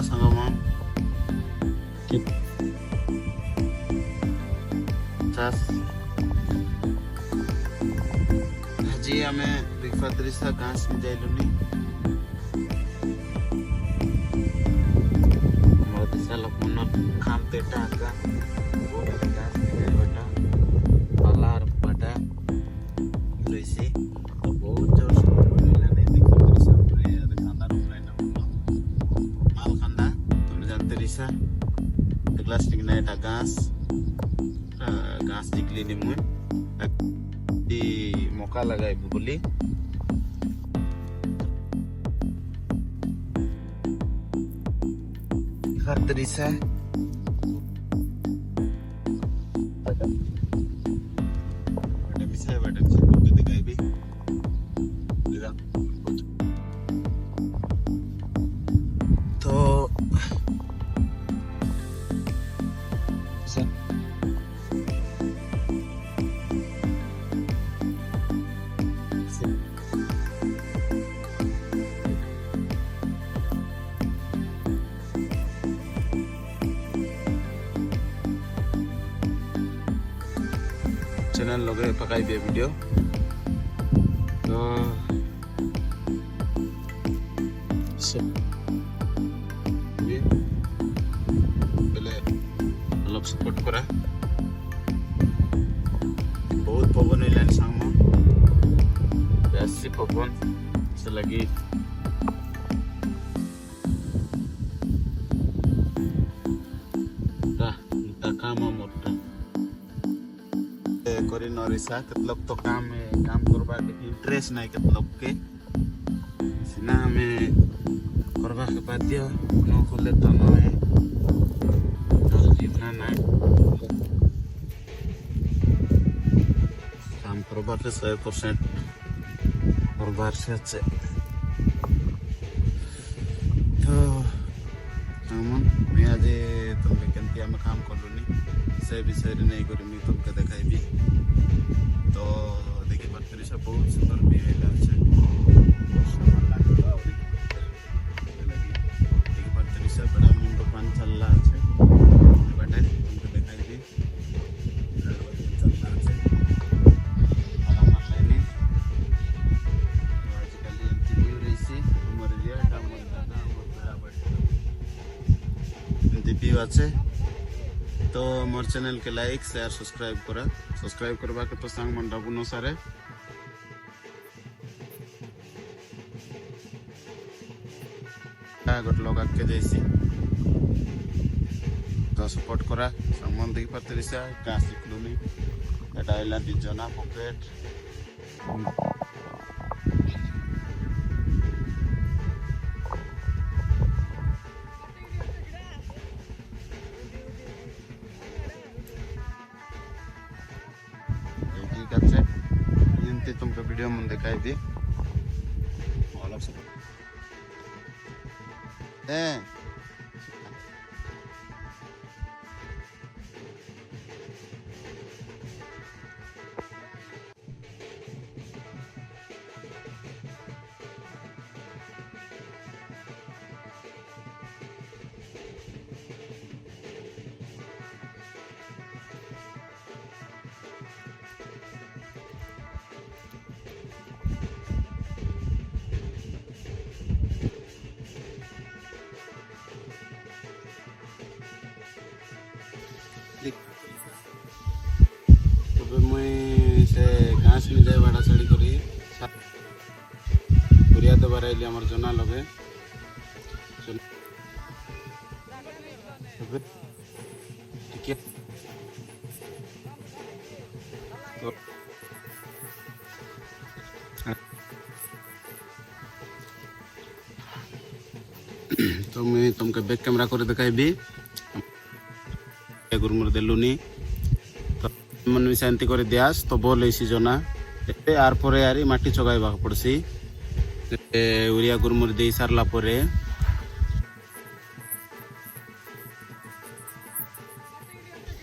ସାଙ୍ଗମାନ ଆଜି ଆମେ ବିଫାଦ୍ରିସା ଗାଁସ୍ ଯାଇଲୁନି ଆମର ଦିଶା ଲୋକମାନ ଖାମ ତେଟା ଆକା ଗାଁସ୍ ଯାଇବାଟା ପାଲାର ପାଟା রয়েছে বহুত জোর বনিলানে বিফাদ্রিসা উপরে খান্দা রুমলাই না মাল খান্দা তুমি জানতে রিসা গ্লাস টিক না এটা গাছ घास निकली नी मुझे मौका लगाए बोली हर तरीसा दिखाई भी तो चैनल लगे पकाई दिए वीडियो तो पहले अलग सपोर्ट करा बहुत पवन मिला सांग बेसी पवन से लगी काम मोटा करी नरिसा मतलब तो काम करवा के इंटरेस्ट नहीं मतलब के सिना में करवा के बाध्य न खोले तो न है जितना नहीं काम करवा के 100% करवा से अच्छे तो मैं आज तुमके केमती आम काम कलुनी से विषय नहीं करी तुमके देखाई भी तो देखी पार्थे बहुत सुंदर भी है बड़ा मुंडो पान चल रहा है बटे तुमको देखाई भी चल रहा है आजकल न्यू रही हमारे लिए दीपी আছে तो मोर चैनल के लाइक शेयर सब्सक्राइब करवा के तो सांग मन डाबुनो सारे गोट लोग के जैसी तो सपोर्ट करा सांग मन देखी पाते रिसा गाँ शिखलुनी एटा आइला दिजना पॉकेट तुमको वीडियो में दिखाई दी अलग से मुई से घास में जाए बाड़ा साड़ी करी बुरिया तो बाराइली हमार जना लगे तो मैं तुमके बैक कैमरा कर दिखाई भी गुरमुर देलुनी मन में शांति कर दियास तो बोल इसी जना यार पर यार माटी चगाइबा पड़सी यूरिया गुरमुर दे सारला परे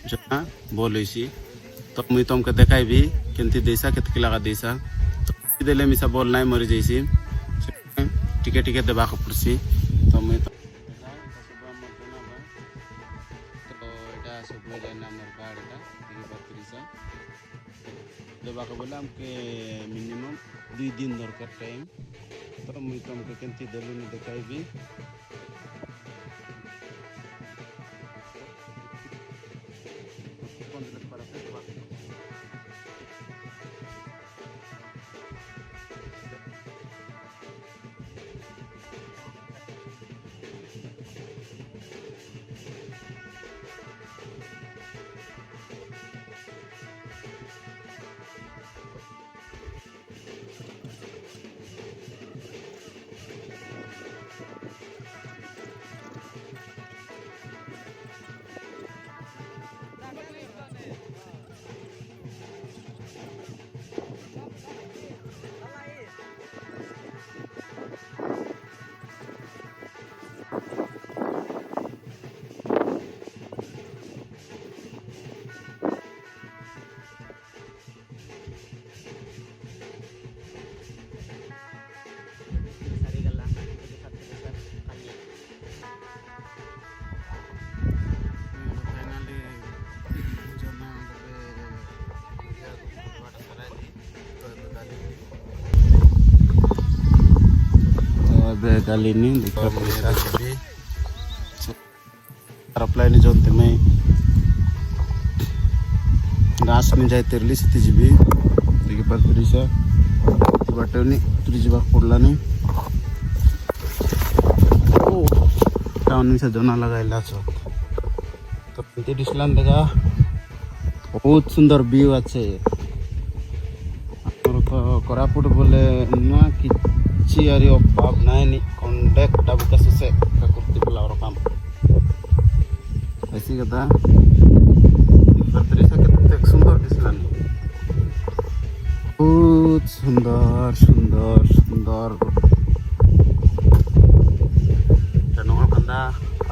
जना बोल इसी तो मुई तुमके देखाई भी केंती देसा केतकी लगा देसा तो देले मिसा बोल नहीं मरी जैसी टिके टिके देबा पड़सी तो मुई पैसा देवाक बोले आमके मिनिमम 2 दिन दरकार टाइम तो मुई तुमके केमती देलुनी देखाइबी kali ini apply ni jonte mai gas ni jai terli siti jibi deki par trisa bato ni trijiba pudla ni oh town ni sa jona lagaila chok to pinte dislan daga बहुत सुंदर view আছে कोरापुट बोले ना किछि आरी अभाव নাই নি कॉन्टैक्ट डाबु कससे कुर्ती बोला और काम ऐसी कथा बर्तरी से कितने सुंदर दिसला नी बहुत सुंदर सुंदर सुंदर टनोल कंदा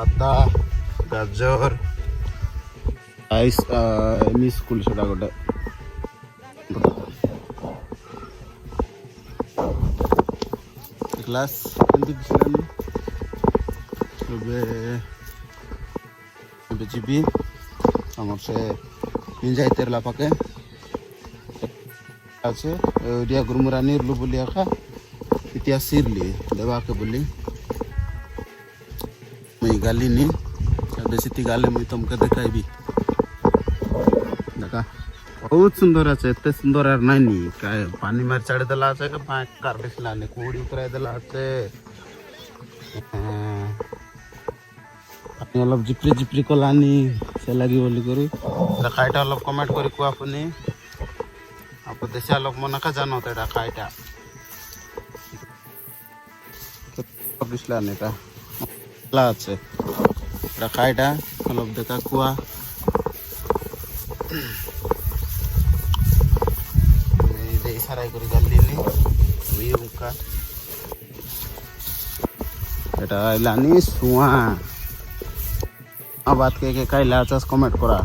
अद्दा गाजर आइस एमई स्कूल छड़ा गोटे क्लास एंती दिसलानी ଏବେ ଯିବି ଆମର ସେ ପିଞ୍ଜାଇ ତେରଲା ପାକେ আছে ওডিয়া গুরমুরা নিরলু বলি আখা ইতিহাস সিরলি দেবাকে বলি মই গালি নি বেশি গালে মই তোমাকে দেখাইবি দেখা बहुत सुंदर আছে এত সুন্দর আর নাই নি পানি মার ছাড়ে দেলা আছে কে পাঁচ কার দিসলা নি কুড়ি উতরাই দেলা আছে আপনি অলপ জিপ্রি জিপ্রি কলানি সে লাগি বলি করি খাইটা অলপ কমেন্ট করি কো আপনি आप देशा लोक मना का जानो तेडा खाइटा दिसला नेटा ला আছে এটা খাইটা অলপ দেখা কুয়া এই যে ইশারাই করে জলদি নি ওই উকা এটা আইলানি সুয়া বাত কে কাইলা চাস কমেন্ট করা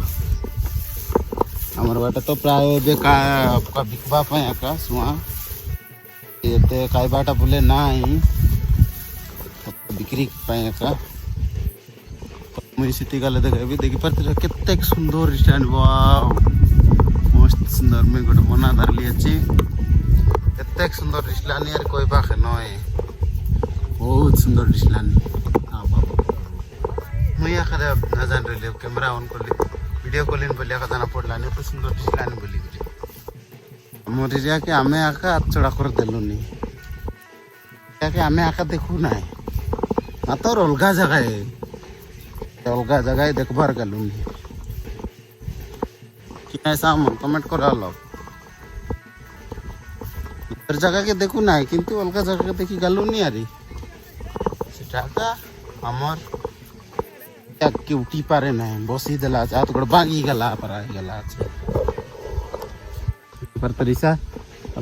আমার বাটা তো প্রায় বেকা বিকবা পায় একা সুয়া এতে কাই বাটা বলে নাই বিক্রি পায় একা মই সিটি গালে দেখাবি দেখি পারতে কেতে সুন্দর স্ট্যান্ড ওয়াও মস্ত সুন্দর মে গোটে বনা ধরলি আছে কেতে সুন্দর ডিসলানি আর কই পাখে নয় বহুত সুন্দর ডিসলানি মই আখারে না জান রে ক্যামেরা অন করলি वीडियो कॉलिंग बोलिया का जाना पड़ला ने तो सुंदर दिसलानी बोली करी मोरे जाके आमे आका चढ़ा कर देलुनी जाके आमे आका देखु ना तो अलगा जगह देखबार गलुनी कि ऐसा मन कमेंट करा लो हर जगह के देखु ना किंतु अलगा जगह के देखि गलुनी आरी सेटा हमर के उठी पारे ना बसी देला आ तो बागी गला पर आ गला पर तरीसा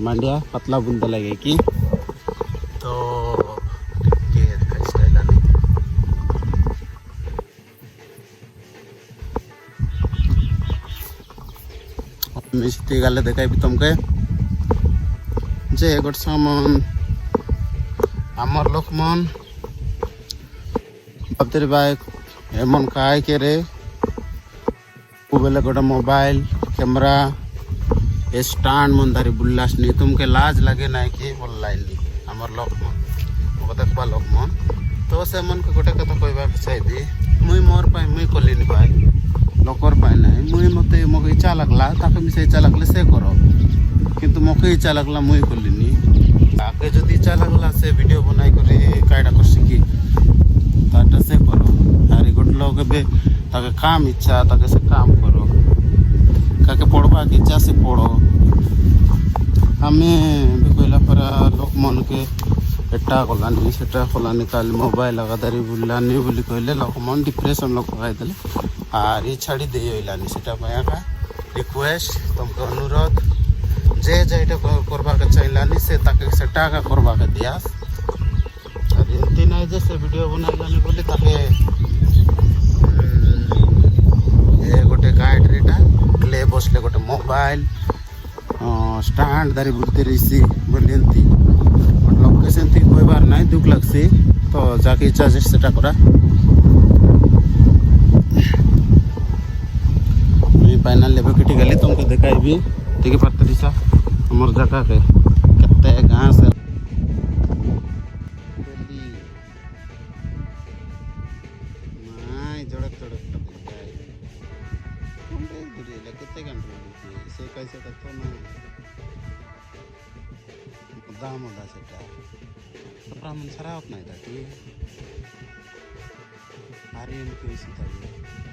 मांडिया पतला बुंदा लगे की तो के स्टाइल आनी मिस्ती गले देखाई भी तुमके जे गोट सामान हमर लोक मन बाबतेर बाइक एमन काय के रे बेले गोटे मोबाइल कैमरा ए स्टैंड मन धरी बुलास नहीं तुमके लाज लगे ना कि बोल लाइनी हमर लोक मन देखवा लोक मन तो से मन के गोटे कथा कहबा चाहिए मुई मोर पाए मुई कलिनी भाई लोकर पाए नहीं मुई मते मोके इच्छा लगला ताके मिसे इच्छा लगले से करो किंतु मोके इच्छा लगला मुई कलिनी आगे जदि इच्छा लगला से वीडियो बनाई करे कायडा कर सिकी ताटा से करो अरे गोटे लोग बे ताके काम इच्छा ताके से काम करो काके पढ़वा के इच्छा से पढ़ो हमें भी कहला पर लोक मन के एटा कलानी सेटा कलानी काली मोबाइल लगादारी बुलानी बोली कहले लोक मन डिप्रेशन लोक पकाई देले आर ये छाड़ी दे होइलानी सेटा पाया का रिक्वेस्ट तुमको अनुरोध जे जेटा करबा के चाहिलानी से ताके सेटा का करबा के दियास और इनती नहीं जैसे वीडियो बनाइलानी बोली ताके ए गोटे गाइडरीटा क्ले बसले गोटे मोबाइल स्टैंड दारी बुलते रही बोली एंती लोकेशन थी कोई बार नहीं दुख लगसी तो जाके इच्छा से करा फाइनल लेबे किटी गली तुमको देखाइबी देखि पारतरी सा हमर जगह के कते घास नहीं जड़क जड़क दिखाई कोंडे दूरी ले कते घंटे से कैसे तो ना दाम होता सेटा ब्राह्मण सरावत नहीं था कि आर्यन के इसी तरह